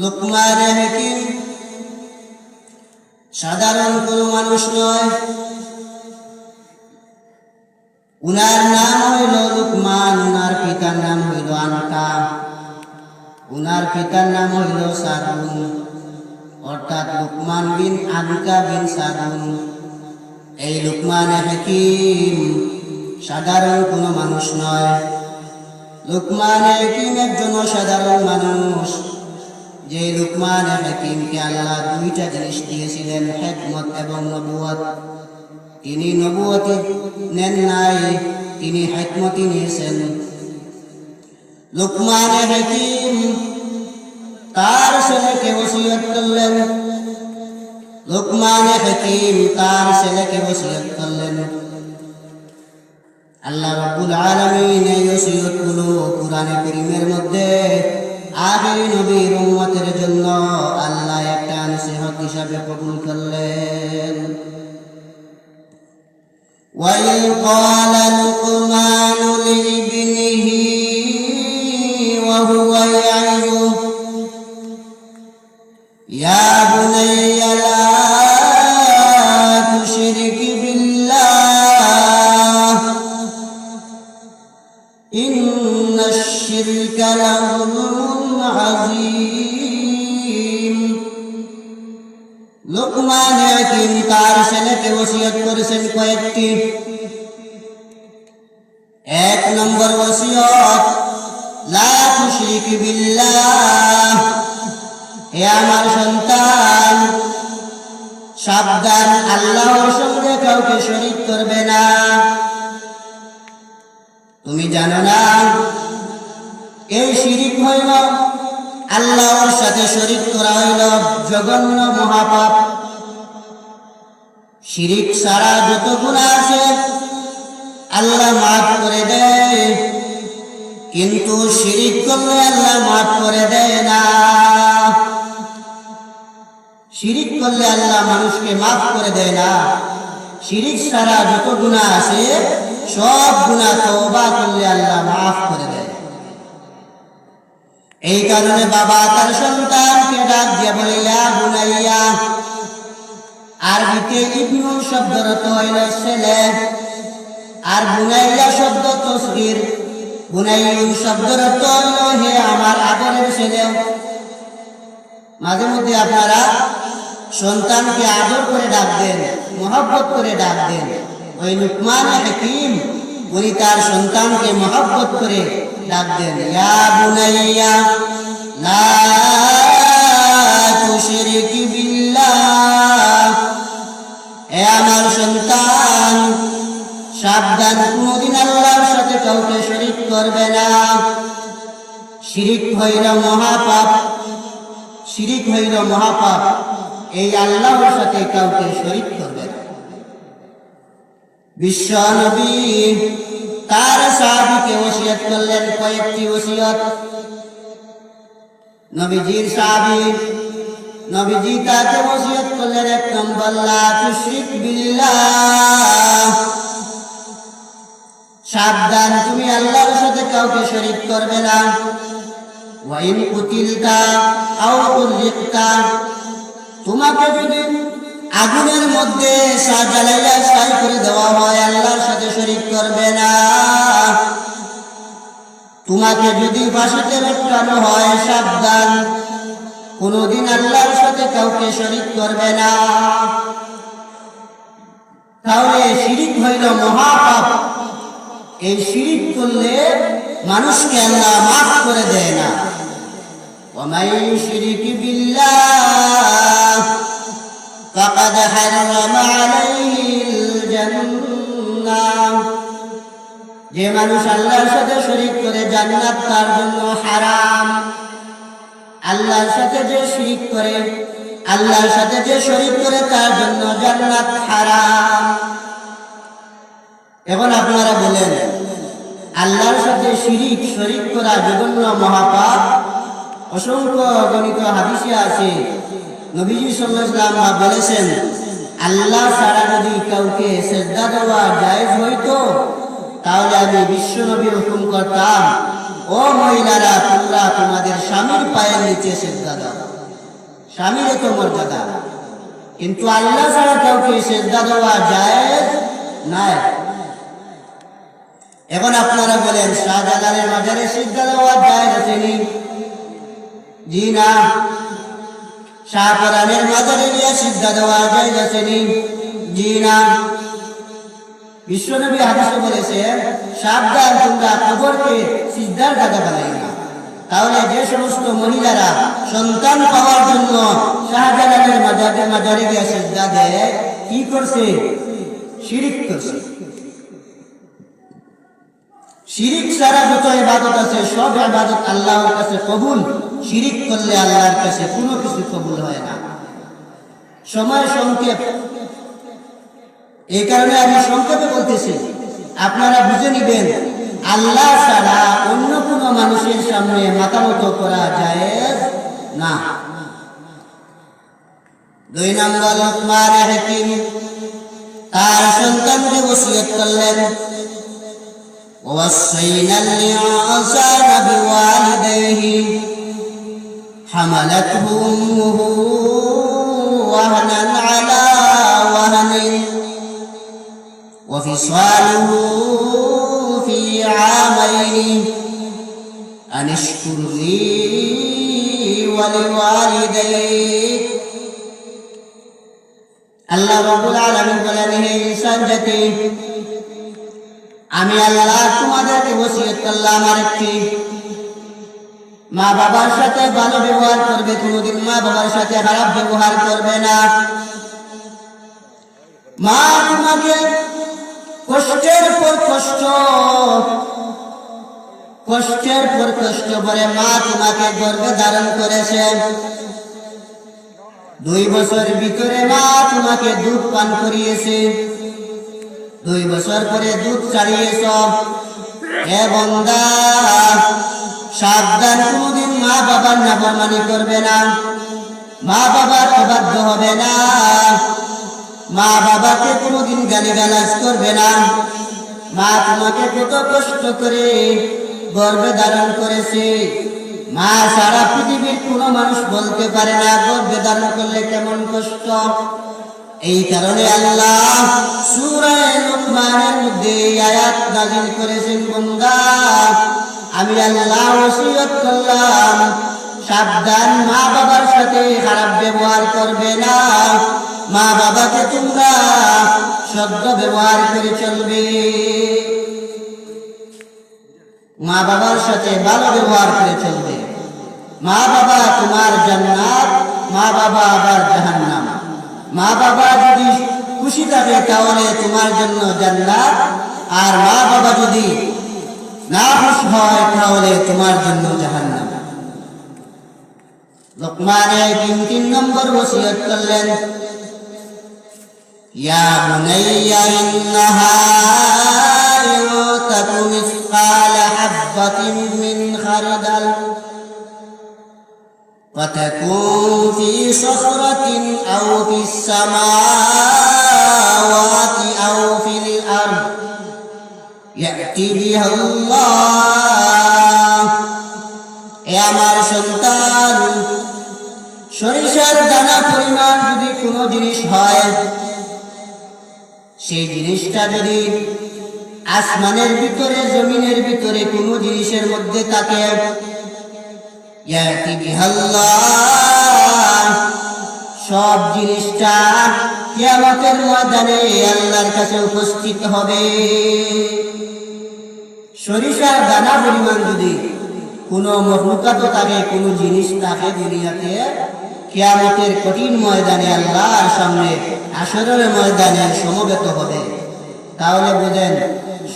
লুকমান হাকিম সাধারণ কোনো মানুষ নয়। উনার নাম হইল লুকমান, উনার পিতার নাম হইল আনকা, উনার পিতার নাম হইল সাদুন, অর্থাৎ লুকমান বিন আনকা বিন সাদুন। এই লুকমান হাকিম সাধারণ কোনো মানুষ নয়। লুকমান হাকিম একজন অসাধারণ মানুষ। যে লুকমান হাকিমকে আল্লাহ দুইটা জিনিস দিয়েছিলেন, হিকমত এবং নবুয়ত। তিনি নবুয়ত নেন নাই, তিনি হিকমত নিয়েছেন। লুকমান হাকিম তার ছেলেকে ওসিয়ত করলেন। লুকমান হাকিম তার ছেলেকে ওসিয়ত করলেন। আল্লাহ রাব্বুল আলামিন এই ওসিয়তগুলো কুরআনে কারীমের মধ্যে আখিরি নবীর উম্মতের জন্য আল্লাহ একটা নসিহত হিসাবে কবুল করলেন। وَإِذْ قَالَ لُقْمَانُ لِابْنِهِ وَهُوَ يَعِظُهُ يَا بُنَيَّ لَا تُشْرِكْ بِاللَّهِ إِنَّ الشِّرْكَ لَظُلْمٌ عَظِيمٌ। লুকমান হাকিম তার ছেলেকে ওসিয়ত করেছেন কয়েকটি। এক নম্বর ওসিয়ত, লা তুশরিক বিল্লাহ, হে আমার সন্তান সাবধান, আল্লাহর সঙ্গে কাউকে শরীক করবে না। তুমি জানো না এই শিরিক হইল, আল্লাহর সাথে শরীক করা হইল জঘন্য মহাপাপ। শিরিক ছাড়া যত গুনাহ আছে আল্লাহ মাফ করে দেয়, কিন্তু শিরিক করলে আল্লাহ মাফ করে দেয় না। শিরিক করলে আল্লাহ মানুষকে মাফ করে দেয় না। শিরিক ছাড়া যত গুনাহ আছে সব গুনাহ তওবা করলে আল্লাহ মাফ করে দেয়। এই কারণে বাবা তার সন্তানকে ডাক দিয়ে বলে ইয়া বুনাইয়া। আরবিতে ইবনু শব্দের অর্থ হইল ছেলে, আর বুনাইয়া শব্দ তসগীর। বুনাইয়ুন শব্দের অর্থ হইল হে আমার আদরের ছেলে। মাঝে মধ্যে আপনারা সন্তানকে আদর করে ডাক দেন, মহব্বত করে ডাক দেন। ওই লুকমান হাকিম উনি তার সন্তানকে মহব্বত করে ডাক দেন, ইয়া বুনাইয়া লা তুশরিক বিল্লাহ, হে আমার সন্তান সাবধান, কোনদিন আল্লাহর সাথে কাউকে শরীক করবে না। শিরিক হইল মহাপাপ, শিরিক হইল মহাপাপ। এই আল্লাহর সাথে কাউকে শরীক করবে না। বিশ্ব নবী তার সাহাবীকে ওসিয়ত করলেন কয়েকটি ওসিয়ত। নবীজির সাহাবী নবীজি তাকে ওসিয়ত করলেন, এক নম্বর লা তুশরিক বিল্লাহ, সাবধান তুমি আল্লাহর সাথে কাউকে শরীক করবে না। ওয়া ইন কুতিলতা আও উযিকতা, তোমাকে যদি আগুনের মধ্যে জ্বালাইয়া ছাই করে দেওয়া হয় আল্লাহর সাথে শরীক করবে না। তোমাকে যদি ফাঁসিতে লটকানো হয় সাবধান, কোনদিন আল্লাহর সাথে কাউকে শরীক করবে না। তাহলে শিরিক হইল মহাপাপ। এই শিরিক করলে মানুষকে আল্লাহ মাফ করে দেয় না। ওয়া মান ইউশরিক বিল্লাহ ফাকাদ হারামা আলাইহিল জান্নাহ, যে মানুষ আল্লাহর সাথে শরীক করে জান্নাত তার জন্য হারাম। আল্লাহর সাথে যে শিরিক করে, আল্লাহর সাথে যে শরীক করে তার জন্য জান্নাত হারাম। এখন আপনারা বলেন আল্লাহর সাথে শরীক করা জঘন্য মহাপাপ। অসংখ্য গণিত হাদিসে আছে, নবীজি সাল্লাল্লাহু আলাইহি ওয়াসাল্লাম বলেছেন আল্লাহ ছাড়া যদি কাউকে সিজদা দেওয়া জায়েজ হইতো তাহলে আমি বিশ্ব নবীর হুকুম করতাম ও মহিলারা তোমরা তোমাদের স্বামীর পায়ের নিচে সিজদা দাও। স্বামীর তো মর্যাদা, কিন্তু আল্লাহ ছাড়া কাউকে সিজদা দেওয়া জায়েজ নাই। এখন আপনারা বলেন শাহজালালের মাজারে সিজদা দেওয়া জায়েজ আছেনি? জি না। শাহপরানের মাজারে গিয়ে সিজদা দেওয়া জায়েজ আছেনি? জি না। বিশ্বনবী হাদিসে বলেছেন, সাবধান তোমরা কবরকে সিজদার জায়গা বানাই না। তাহলে যে সমস্ত মহিলারা সন্তান পাওয়ার জন্য শাহজালালের মাজারে গিয়ে সিজদা দেয়, কি করছে? শিরিক করছে। শিরিক ছাড়া যত ইবাদত আছে সব ইবাদত আল্লাহর কাছে কবুল, শিরিক করলে আল্লাহর কাছে কোনো কিছু কবুল হয় না। সময় সংক্ষেপ, এই কারণে আমি সংক্ষেপে বলতেছি, আপনারা বুঝে নিবেন আল্লাহ ছাড়া অন্য কোনো মানুষের সামনে মাথা নত করা জায়েজ না। 2 নম্বর, লোকমান হাকিম তার সন্তানকে ওসিয়ত করলেন, ওয়াসাইনা আল-ইনসানা বিওয়ালিদাইহি হামালাতহু উম্মুহু ওয়াহনান আলা ওয়াহনিন وفصاله في عامين أن اشكر لي ولوالديك। আল্লাহ রাব্বুল আলামিন বলেন, হে ইনসান জাতি, আমি আল্লাহ তোমাদেরকে ওসিয়ত করলাম আরেকটি, মা বাবার সাথে ভালো ব্যবহার করবে, কোনোদিন মা বাবার সাথে খারাপ ব্যবহার করবে না। মা তোমাকে কষ্টের পর কষ্ট, কষ্টের পর কষ্ট করে মা তোমাকে গর্ভে ধারণ করেছে। 2 বছর ভিতরে মা তোমাকে দুধ পান করিয়েছে, 2 বছর পরে দুধ ছাড়িয়েছ। হে বান্দা, সাবধান, কোনদিন মা বাবার নাফরমানি করবে না, মা বাবার অবাধ্য হবে না, মা বাবাকে কোনোদিন গালিগালাজ করবে না। মা তোমাকে কত কষ্ট করে গর্ভে ধারণ করেছে, মা সারা পৃথিবীর কোনো মানুষ বলতে পারে না গর্ভে ধারণ করলে কেমন কষ্ট। এই কারণে আল্লাহ সূরা লুকমানের মধ্যে এই আয়াত নাযিল করেছেন, বান্দা আমি আল্লাহ ওসিয়ত করলাম, সাবধান, মা বাবার সাথে খারাপ ব্যবহার করবে না, মা বাবাকে তোমরা সদ্য ব্যবহার করে চলবে, মা বাবার সাথে ভালো ব্যবহার করে চলবে। মা বাবা তোমার জান্নাত, মা বাবা আবার জাহান্নাম। মা বাবা যদি খুশি থাকে তাহলে তোমার জন্য জান্নাত, আর মা বাবা যদি নাখুশ হয় তাহলে তোমার জন্য জাহান্নাম। লোকমান হাকিম 3 নম্বর ওসিয়ত করলেন, ইয়া বুনাইয়া ইন্নাহা ইন তাকু মিসকালা হাববাতিন মিন খারদাল وتكون في صخرة أو في السماوات أو في الأرض يأتي بها الله। এ আমার সন্তান, সরিষার দানা পরিমাণ যদি কোনো জিনিস হয়, সেই জিনিসটা যদি আসমানের ভিতরে জমিনের ভিতরে কোনো জিনিসের মধ্যে থাকে, ইয়াতি বিহাল্লাহ, সব জিনিসটা কিয়ামতের ময়দানে আল্লাহর কাছে উপস্থিত হবে। সরিষার দানা পরিমাণ যদি কোনো মখলুকাত থাকে, কোনো জিনিস থাকে দুনিয়াতে, কিয়ামতের কঠিন ময়দানে আল্লাহর সামনে হাশরের ময়দানে সমবেত হবে। তাহলে বুঝেন,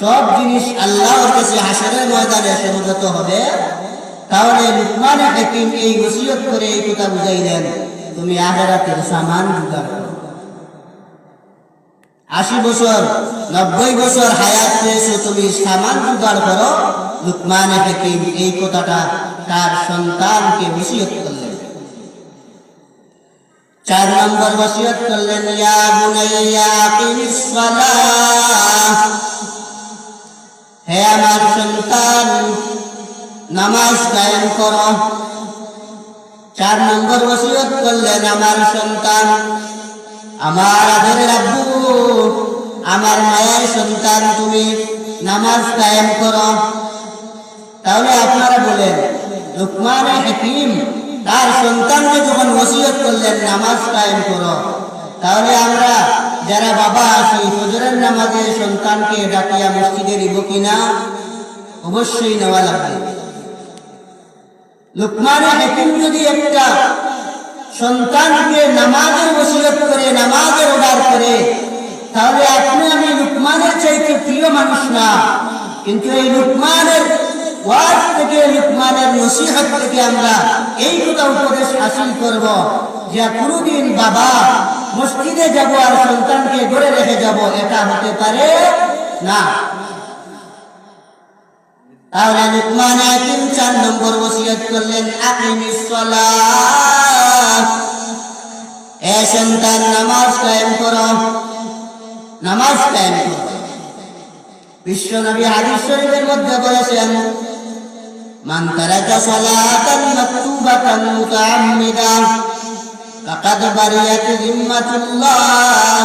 সব জিনিস আল্লাহর কাছে হাশরের ময়দানে সমবেত হবে। তাহলে লুকমান হাকিম এই ওসিয়ত করে এই কথা বুঝাইলেন, তুমি আখিরাতের সামান জোগাড় করো। 80 বছর 90 বছর হায়াত পেয়েছো, তুমি সামান জোগাড় করো। লুকমান হাকিম এই কথাটা তার সন্তানকে ওসিয়ত করলেন। 4 নম্বর ওসিয়ত করলেন, ইয়া বুনাইয়া আকিমিস সালাহ, হে আমার সন্তান, নামাজ কায়েম করো। 4 নম্বর ওসিয়ত করলেন, আমার সন্তান, আমার আদরের আব্বু, আমার মায়ের সন্তান, তুমি নামাজ কায়েম করো। তাহলে আপনারা বলেন, লুকমান হাকিম তার সন্তানকে যখন ওসিয়ত করলেন নামাজ কায়েম করো, তাহলে আমরা যারা বাবা আছি ফজরের নামাজে সন্তানকে ডাকিয়া মসজিদে নিব কিনা? অবশ্যই নেওয়া লাগবে। লুকমান হাকিম যদি একটা সন্তানকে নামাজের ওসিয়ত করে, নামাজের অর্ডার করে, তাহলে আপনি আমি লুকমানের চাইতে প্রিয় মানুষ না। কিন্তু এই লুকমানের ওয়াজ থেকে, লুকমানের নসিহত থেকে আমরা এই কথা উপদেশ হাসিল করব যে কোনদিন বাবা মসজিদে যাব আর সন্তানকে ঘরে রেখে যাব, এটা হতে পারে না। তাহলে লুকমান হাকিম 4 নম্বর ওসিয়ত করলেন, আকিমিস সালাত, এ সন্তান নামাজ কায়েম করো, নামাজ কায়েম করো। বিশ্ব নবী হাদিস শরীফের মধ্যে বলেছেন, মান তারাকা সালাতান মাকতুবাতান মুতাআম্মিদান ফাকাদ বারিয়াত যিম্মাতুল্লাহ।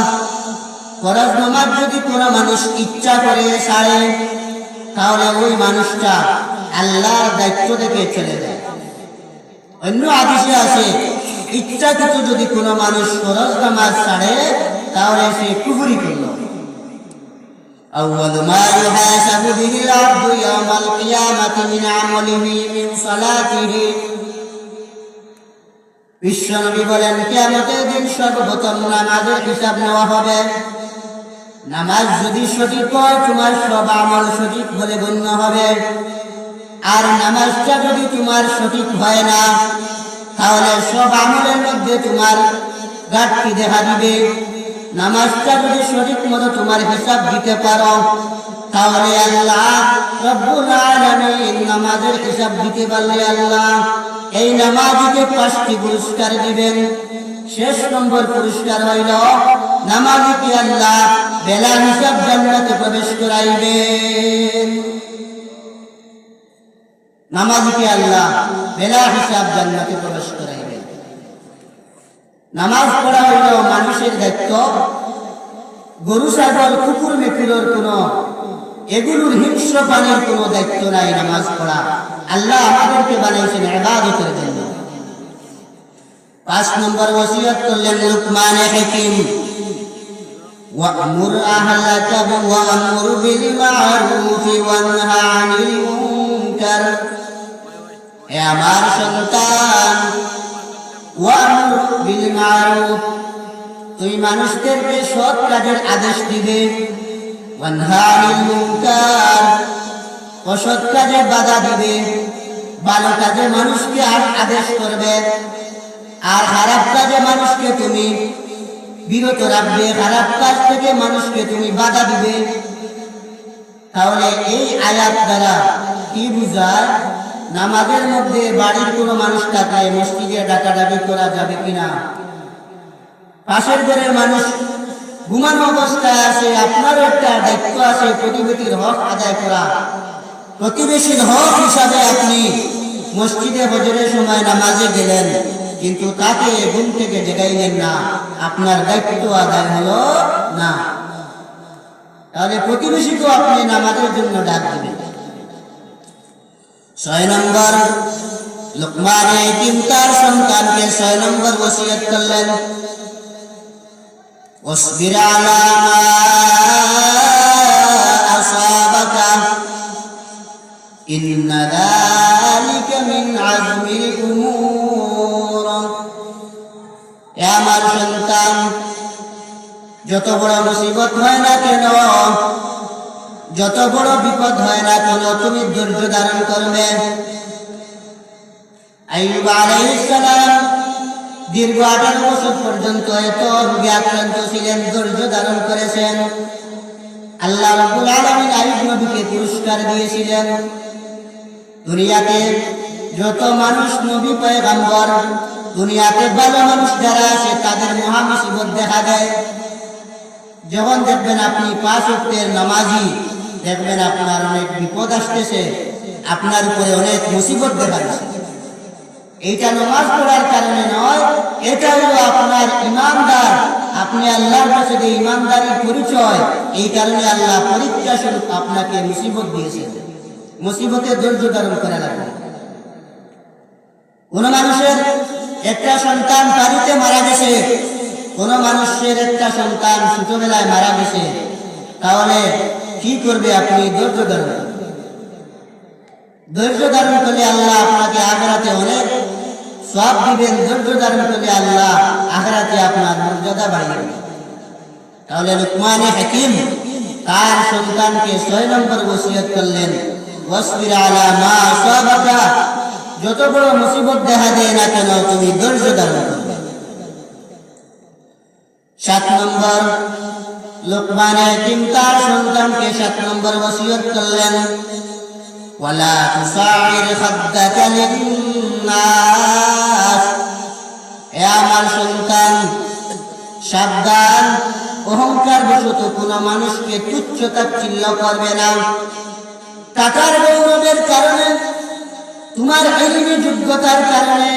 ফরজ নামাজ যদি কোনো মানুষ ইচ্ছা করে ছাড়ে, তাহলে ওই মানুষটা আল্লাহর দায়িত্ব থেকে চলে যায়। অন্য হাদিসে আছে, ইচ্ছাকৃত যদি কোনো মানুষ ফরজ নামাজ ছাড়ে, তাহলে সে কুফরি করল। أول ما يحاسب به العبد يوم القيامة من عمله من صلاته। বিশ্বনবী বলেন, কিয়ামতের দিন সর্বপ্রথম নামাজের হিসাব নেওয়া হবে। নামাজ যদি সঠিক হয়, তোমার সব আমল সঠিক বলে গণ্য হবে। আর নামাজটা যদি তোমার সঠিক হয় না, তাহলে সব আমলের মধ্যে তোমার ঘাটতি দেখা দিবে। নামাজটা যদি সঠিক মতো তোমার হিসাব দিতে পারো, তাহলে আল্লাহ রব্বুল আলামিন নামাজের হিসাব দিতে পারলে আল্লাহ এই নামাজকে 5টি পুরস্কার দিবেন। শেষ নম্বর পুরস্কার হইল, নামাজকে আল্লাহ বেলা হিসাব জান্নাতে প্রবেশ করাইবেন। নামাজকে আল্লাহ বেলা হিসাব জান্নাতে প্রবেশ করাইবেন। নামাজ পড়া হইল মানুষের দায়িত্ব। গরু, ছাগল, কুকুর, মেকুরের কোনো, এগুলোর হিংস্র প্রাণীর কোনো দায়িত্ব নাই নামাজ পড়া। আল্লাহ আমাদেরকে বানিয়েছেন ইবাদতের জন্য। 5 নম্বর ওসিয়ত করলেন লুকমান হাকিম, ওয়া'মুর আহলাকা ওয়া'মুর বিল মা'রুফ ওয়ানহা আনিল মুনকার। হে আমার সন্তান, ওয়া'মুর বিল মা'রুফ, তুমি মানুষদেরকে সৎ কাজের আদেশ দিবে। ওয়ানহা আনিল মুনকার, অসৎ কাজে বাধা দিবে। ভালো কাজে মানুষকে আদেশ করবে, আর খারাপ কাজে মানুষকে তুমি বিরত রাখবে। খারাপ কাজ থেকে মানুষকে তুমি বাধা দিবে। তাহলে এই আয়াত দ্বারা কি বুঝায়? নামাজের মধ্যে বাড়ির কোনো মানুষ থাকলে মসজিদে ডাকাডাকি করা যাবে কিনা? পাশের ঘরের মানুষ ঘুমানো অবস্থায় আছে, আপনারও একটা দায়িত্ব আছে প্রতিবেশীর হক আদায় করা। প্রতিবেশীর হক হিসাবে আপনি মসজিদে ফজরের সময় নামাজে গেলেন, কিন্তু তাকে ঘুম থেকে জেগাইলেন না, আপনার দায়িত্ব আদায় হলো না। তাহলে প্রতিবেশীকেও আপনি নামাজের জন্য ডাক দিবেন। 6 নম্বর, লুকমান হাকিম তার সন্তানকে 6 নম্বর ওসিয়ত করলেন, ওয়াসবির আলা মা আসাবাকা ইন্না যালিকা মিন আজমিল উমুর। হে আমার সন্তান, যত বড় মুসিবত হয় না কেন, যত বড় বিপদ হয় না কেন, তুমি ধৈর্য ধারণ করবে। আইয়ুব আলাইহিস সালাম দীর্ঘ 18 বছর পর্যন্ত এত রোগে আক্রান্ত ছিলেন, ধৈর্য ধারণ করেছেন। আল্লাহ রাব্বুল আলামিন আইয়ুব নবীকে পুরস্কার দিয়েছিলেন। দুনিয়াতে যত মানুষ নবী পয়গম্বর, দুনিয়াতে ভালো মানুষ যারা আছে তাদের মহা মুসিবত দেখা দেয়। যখন দেখবেন আপনি 5 ওয়াক্তের নামাজি, দেখবেন আপনার অনেক বিপদ আসতেছে, আপনার উপরে অনেক মুসিবত দেখা দিচ্ছে। এইটা নামাজ পড়ার কারণে নয়, এটা হলো আপনার ইমানদার, আপনি আল্লাহর কাছে যে ইমানদারির পরিচয়, এই কারণে আল্লাহ পরীক্ষা স্বরূপ আপনাকে মুসিবত দিয়েছেন। মুসিবতে ধৈর্য ধারণ করা লাগবে। কোন মানুষের একটা সন্তান বাড়িতে মারা গেছে, কোন মানুষের একটা সন্তান ছোটবেলায় মারা গেছে, তাহলে কি করবে? আপনি ধৈর্য ধারণ করবেন। ধৈর্য ধারণ করলে আল্লাহ আপনাকে আখিরাতে অনেক সওয়াব দিবেন। ধৈর্য ধারণ করলে আল্লাহ আখিরাতে আপনার মর্যাদা বাড়িয়ে দিবেন। তাহলে লুকমানে হাকিম তার সন্তানকে 6 নম্বর ওসিয়ত করলেন, ওয়াসবির আলা মা আসাবাকা, যত বড় মুসিবত দেখা দেয় না কেন তুমি ধৈর্য ধারণ করবে। 7 নম্বর লুকমানে হাকিম তার সন্তানকে 7 নম্বর ওসিয়ত করলেন, ওয়ালা তুসাইর খাদ্দাকা লিন্নাস, এ আমার সন্তান সাবধান, অহংকার বশত কোন মানুষকে তুচ্ছ তাচ্ছিল্য করবে না। টাকার গৌরবের কারণে, তোমার ইলমি যোগ্যতার কারণে,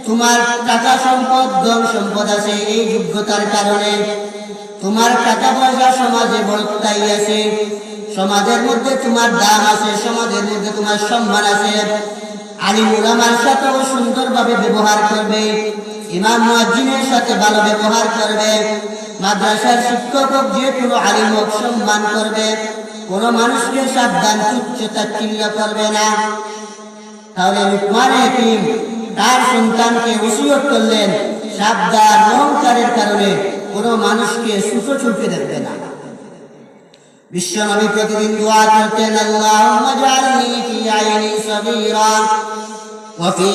তোমার টাকা সম্পদ ধন সম্পদ আছে, এই যোগ্যতার কারণে তোমার টাকা পয়সা সমাজে বড়তাই আছে, সমাজের মধ্যে তোমার দাম আছে, সমাজের মধ্যে তোমার সম্মান আছে। আলিম উলামার সাথেও সুন্দরভাবে ব্যবহার করবে, ইমাম মুয়াজ্জিনের সাথে ভালো ব্যবহার করবে, মাদ্রাসার শিক্ষক হোক যে কোনো আলিম হোক সম্মান করবে, কোনো মানুষকে সাবধান তুচ্ছ তাচ্ছিল্য করবে না। তাহলে লুকমান হাকিম তার সন্তানকে ওসিয়ত করলেন, সাবধান, অহংকারের কারণে কোনো মানুষকে ছোট চোখে দেখবে না। বিশ্বনবী প্রতিদিন দোয়া করতেন, আল্লাহুম্মা জাআলনি ফি আইনি সাগীরা ওয়া ফি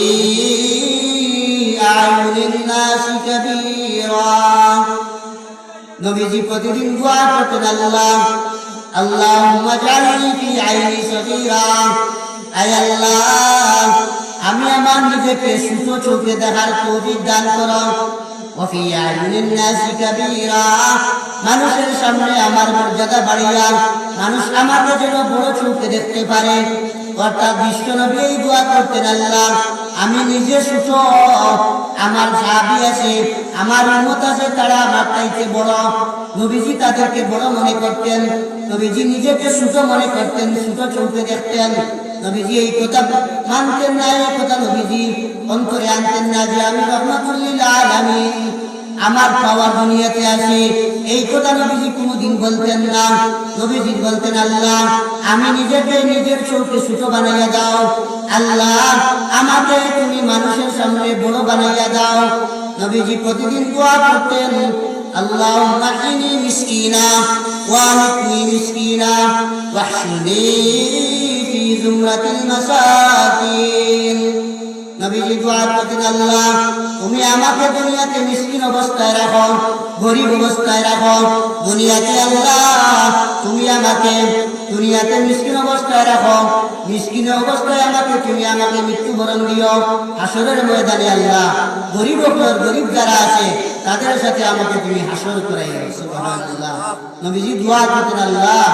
আ'য়ুনিন নাসি কাবীরা। নবীজি প্রতিদিন দোয়া করতেন, আল্লাহুম্মা জাআলনি ফি আইনি সাগীরা, আয় আল্লাহ আমি আমার নিজেকে ছোট চোখে দেখার তৌফিক দান করো, ওয়া ফি আ'য়ুনিন নাসি কাবীরা, মানুষের সামনে আমার মর্যাদা বাড়িয়া মানুষ আমাকে যেন বড় চোখে দেখতে পারে। অর্থাৎ বিশ্বনবী এই দোয়া করতেন, আল্লাহ আমি নিজে ছোট, আমার সাহাবী আছে, আমার উম্মত আছে, তারা আমার চাইতে বড়। নবীজি তাদেরকে বড় মনে করতেন, নবীজি নিজেকে ছোট মনে করতেন, ছোট চোখে দেখতেন। নবীজি এই কথা মানতেন না, এই কথা নবীজি অন্তরে আনতেন না যে আমি রহমাতুল লিল আলামিন, আমার পাওয়া দুনিয়াতে আছে, এই কথা নবীজি কোনোদিন বলতেন না। নবীজি বলতেন, আল্লাহ আমি নিজেকে নিজের চোখে ছোট বানাইয়া দাও, আল্লাহ আমাকে তুমি মানুষের সামনে বড় বানাইয়া দাও। নবীজি প্রতিদিন দোয়া করতেন, আল্লাহুম্মা ইনি মিসকিনা ওয়া আমিতনি মিসকিনা ওয়াহশুরনি ফি যুমরাতিল মাসাকিন। নবীজি দোয়া করতেন, আল্লাহ তুমি আমাকে দুনিয়াতে মিসকিন অবস্থায় রাখো, গরিব অবস্থায় রাখো, দুনিয়াতে আল্লাহ তুমি আমাকে দুনিয়াতে মিসকিন অবস্থায় রাখো, মিসকিন অবস্থায় তুমি আমাকে মৃত্যুবরণ দিও, হাসরের ময়দানে আল্লাহ গরিব যারা আছে তাদের সাথে আমাকে তুমি হাসর করাইও। সুবহানাল্লাহ। নবীজি দোয়া করতেন, আল্লাহ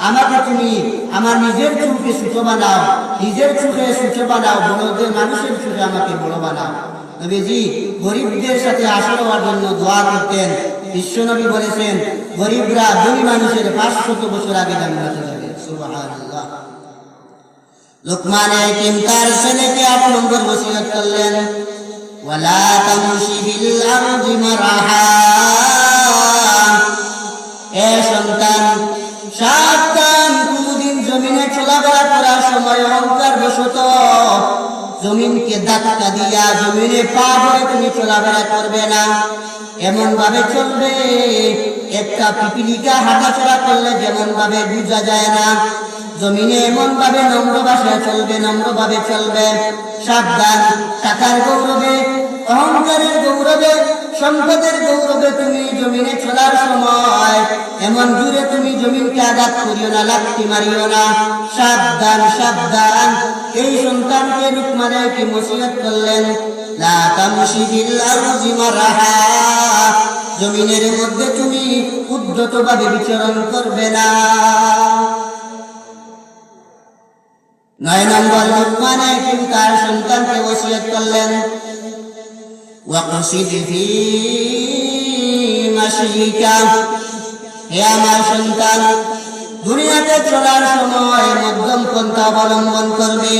আমাকে তুমি আমার নিজের চোখে ছোট বানাও, নিজের চোখে ছোট বানাও, বড়দের মানুষের চোখে আমাকে বড় বানাও। নবীজি গরিবদের সাথে হাসর হওয়ার জন্য দোয়া করতেন। বিশ্বনবী বলেছেন, গরিবরা ধনী মানুষের 500 বছর আগে জান্নাতে যাবে। সুবহানাল্লাহ। লুকমান হাকিম তার ছেলেকে 8 নম্বর ওসিয়ত করলেন, ওয়ালা তামশি বিল আরদি মারহা, এ সন্তান সাবধান, কোনদিন জমিনে চলাফেরা করার সময় অহংকার বশত জমিনকে ধাক্কা দিয়া জমিনে পা ধরে তুমি চলাফেরা করবে না। এমন ভাবে চলবে, একটা পিপিলিকা হাঁটাচলা করলে যেমন ভাবে বুঝা যায় না, জমিনে এমন ভাবে নম্র ভাষায় চলবে, নম্র ভাবে চলবে। সাবধান, টাকার গৌরবে, অহংকারের গৌরবে, সম্পদের গৌরবে তুমি জমিনে চলার সময় এমন জুড়ে তুমি জমিনকে আঘাত করিও না, লাথি মারিও না। সাবধান, সাবধান। এই সন্তানকে লুকমান হাকিম ওসিয়ত করলেন, লা তামশি বিল আরদি মারহা, জমিনের মধ্যে তুমি উদ্ধতভাবে বিচরণ করবে না। 9 নম্বর লুকমান হাকিম তার সন্তানকে ওসিয়ত করলেন, ওয়াকসিদ ফি মাশিকা, হে আমার সন্তান, দুনিয়াতে চলার সময় মধ্যম পন্থা অবলম্বন করবে।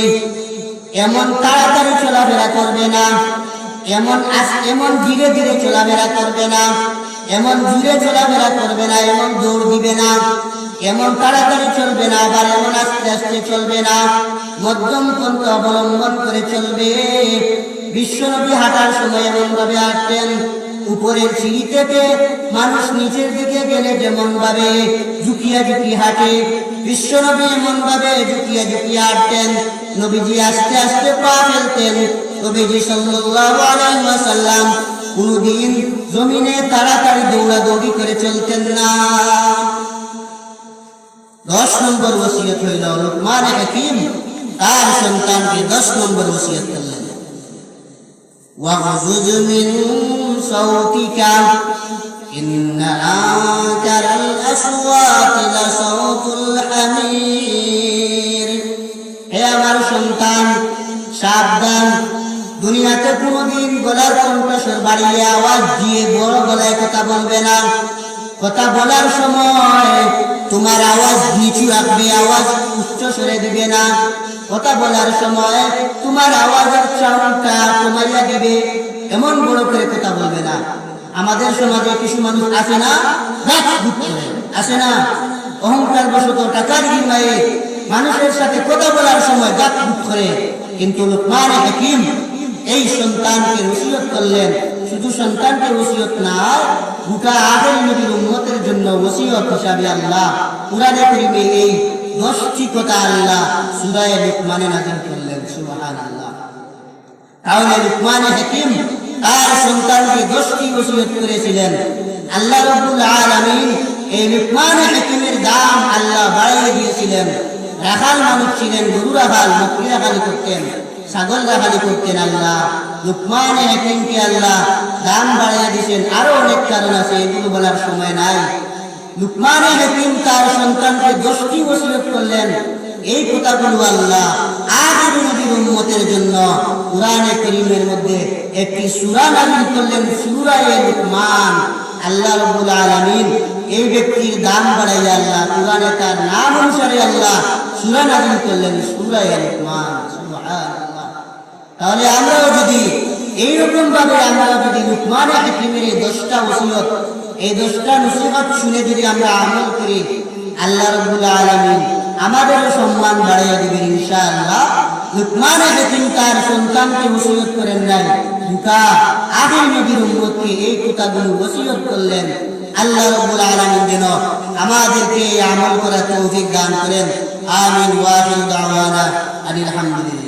এমন তাড়াতাড়ি চলাফেরা করবে না, এমন ধীরে ধীরে চলাফেরা করবে না, এমন জোরে চলাফেরা করবে না, এমন দৌড় দিবে না, এমন তাড়াতাড়ি চলবে না, আবার এমন আস্তে আস্তে চলবে না, মধ্যম পন্থা অবলম্বন করে চলবে। বিশ্বনবী হাঁটার সময় এমন ভাবে হাঁটতেন, উপরের সিঁড়ি থেকে মানুষ নিচের দিকে গেলে যেমন ভাবে ঝুঁকিয়া ঝুঁকি হাঁটে, বিশ্বনবী এমন ভাবে ঝুঁকিয়া ঝুঁকিয়া হাঁটতেন। নবীজি আস্তে আস্তে পা ফেলতেন। নবীজি সাল্লাল্লাহু আলাইহি ওয়াসাল্লাম কোনদিন জমিনে তাড়াতাড়ি দৌড়াদৌড়ি করে চলতেন না। 10 নম্বর ওসিয়ত হইল লুকমান হাকিম তার সন্তানকে 10 নম্বর ওসিয়ত করলেন, ওয়াগযুজ মিন সাউতিকা ইন্না আনকারাল আসওয়াতি লাসাউতুল হামির। হে আমার সন্তান, সাবধান, দুনিয়াতে কোনদিন গলার কণ্ঠস্বর বাড়িয়ে আওয়াজ দিয়ে বড় গলায় কথা বলবে না। কথা বলার সময় তোমার আওয়াজ নিচু রাখবে, আওয়াজ উচ্চ স্বরে দিবে না। কথা বলার সময় তোমার আওয়াজের সাউন্ডটা কমাইয়া দিবে, এমন বড় করে কথা বলবে না। আমাদের সমাজে কিছু মানুষ আছে না, আসে না, অহংকার বশত টাকার বিনিময়ে মানুষের সাথে কথা বলার সময় গাত বুক করে। কিন্তু লুকমান হাকিম এই সন্তানকে ওসিয়ত করলেন, শুধু সন্তানকে ওসিয়ত না, গোটা আখির নবীর উম্মতের জন্য ওসিয়ত হিসাবে আল্লাহ কুরআনে কারীমে এই 10টি কথা আল্লাহ সূরা লুকমানে নাযিল করলেন। সুবহানাল্লাহ। তাহলে লুকমান হাকিম তার সন্তানকে 10টি ওসিয়ত করেছিলেন। আল্লাহ রাব্বুল আলামিন এই লুকমান হাকিমের দাম আল্লাহ বাড়িয়ে দিয়েছিলেন। রাখাল মানুষ ছিলেন, গরু রাখাল, বকরি রাখালি করতেন, ছাগল রাখালি করতেন। আল্লাহ লুকমান হাকিমকে আল্লাহ দাম বাড়িয়ে দিয়েছেন। আরো অনেক কারণ আছে, এগুলো বলার সময় নাই। লুকমান হাকিম তার সন্তানকে 10টি ওসিয়ত করলেন। এই কথাগুলো আল্লাহ আখির নবীর উম্মতের জন্য কুরআনে কারীমের মধ্যে একটি সূরা নাযিল করলেন, সূরা লুকমান। আল্লাহ রাব্বুল আলামিন এই ব্যক্তির দাম বাড়াইয়া আল্লাহ কুরআনে তার নাম অনুসারে আল্লাহ সূরা নাযিল করলেন, সূরা লুকমান। সুবহানাল্লাহ। তাহলে আমরাও যদি এইরকম ভাবে আমরা যদি লুকমান হাকিমের এই 10টা ওসিয়ত, এই 10টা নসিহত শুনে যদি আমরা আমল করি, আল্লাহ রাব্বুল আলামিন আমাদের সম্মান বাড়াইয়া দিবেন ইনশাআল্লাহ। লুকমান হাকিম তার সন্তানকে ওসিয়ত করেন নাই, গোটা আখির নবীর উম্মতকে এই কথাগুলো ওসিয়ত করলেন। আল্লাহ রাব্বুল আলামিন যেন আমাদেরকে আমল করার তৌফিক দান করেন। আমিন। ওয়া আখিরু দাওয়ানা আলহামদুলিল্লাহ।